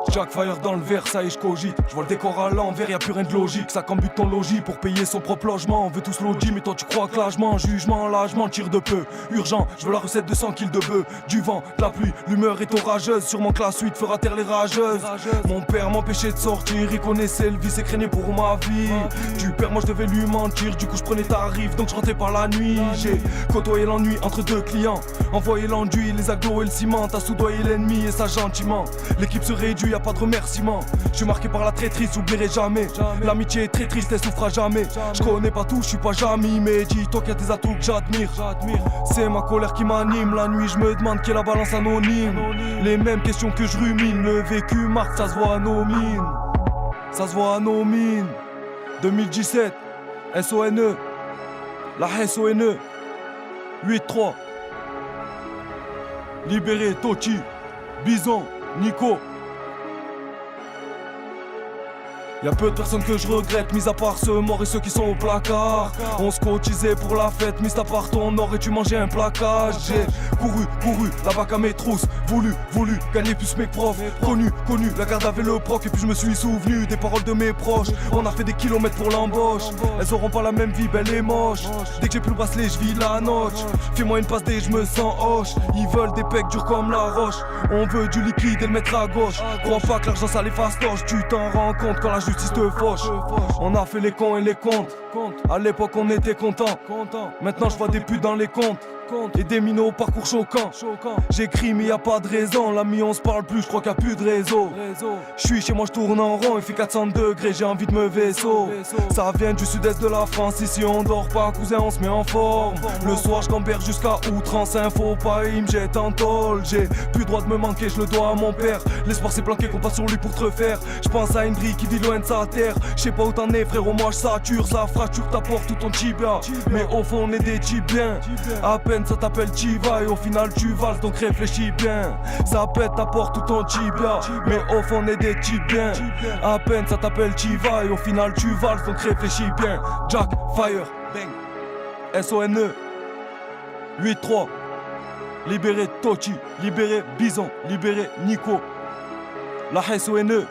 Jack Fire dans le verre, ça y est, je cogite. Je vois le décor à l'envers, y'a plus rien de logique. Ça cambute ton logis pour payer son propre logement. On veut tous l'audit, mais toi tu crois que là je mens. Jugement, là je tire de peu. Urgent, je veux la recette de 100 kills de bœuf. Du vent, de la pluie, l'humeur est orageuse. Sûrement que la suite fera taire les rageuses. Mon père m'empêchait de sortir, il connaissait le vice et craignait pour ma vie. Du père, moi je devais lui mentir. Du coup je prenais tarif, donc je rentrais par la nuit. J'ai côtoyé l'ennui entre deux clients. Envoyé l'enduit, les aglos et le ciment. T'as soudoyé l'ennemi et ça gentiment. L'équipe se réduit, y'a pas de remerciements. Je suis marqué par la traîtrise, j'oublierai jamais. L'amitié est très triste, elle souffra jamais. Je connais pas tout, je suis pas Jamy, mais dis-toi qu'il y a des atouts que j'admire. C'est ma colère qui m'anime, la nuit je me demande qui est la balance anonyme. Les mêmes questions que je rumine, le vécu marque, ça se voit à nos mines. Ça se voit à nos mines. 2017, SONE, la SONE, 8-3. Libéré, Tochi, Bison, Nico. Y'a peu de personnes que je regrette, mis à part ceux morts et ceux qui sont au placard. On se cotisait pour la fête, mis à part ton or et tu mangeais un placage. J'ai couru, la bac à mes trousses. Voulu, gagner plus mes profs. Connu, la garde avait le proc. Et puis je me suis souvenu des paroles de mes proches. On a fait des kilomètres pour l'embauche. Elles auront pas la même vie, belle et moche. Dès que j'ai plus le bracelet, je vis la noche. Fais-moi une passe dès je me sens hoche. Ils veulent des pecs durs comme la roche. On veut du liquide et le mettre à gauche. Crois pas que l'argent ça les fastoche. Tu t'en rends compte quand la justice te fauche. On a fait les cons et les comptes. À l'époque on était contents. Maintenant je vois des putes dans les comptes. Et des minots au parcours choquant. J'écris mais y a pas de raison. L'ami on se parle plus, je crois qu'il y a plus de réseau. Je suis chez moi, je tourne en rond. Il fait 400 degrés, j'ai envie de me vaisseau. Ça vient du sud-est de la France. Ici on dort pas, cousin, on se met en forme. Le soir je gamberge jusqu'à outrance. Info pas, il me jette en tôle. J'ai plus droit de me manquer, je le dois à mon père. L'espoir s'est planqué, compte pas sur lui pour te refaire. Je pense à Hendry qui vit loin de sa terre. Je sais pas où t'en es frérot, moi je sature. Ça fracture ta porte tout ton tibia. Mais au fond on est des tibiens. À peine ça t'appelle Chiva et au final tu valses, donc réfléchis bien. Ça pète ta porte tout ton tibia. Mais au fond on est des tibiens. À peine ça t'appelle Chiva et au final tu valses, donc réfléchis bien. Jack, Fire, bang, SONE, 8-3. Libéré Tochi, libéré Bison, libéré Nico. La SONE.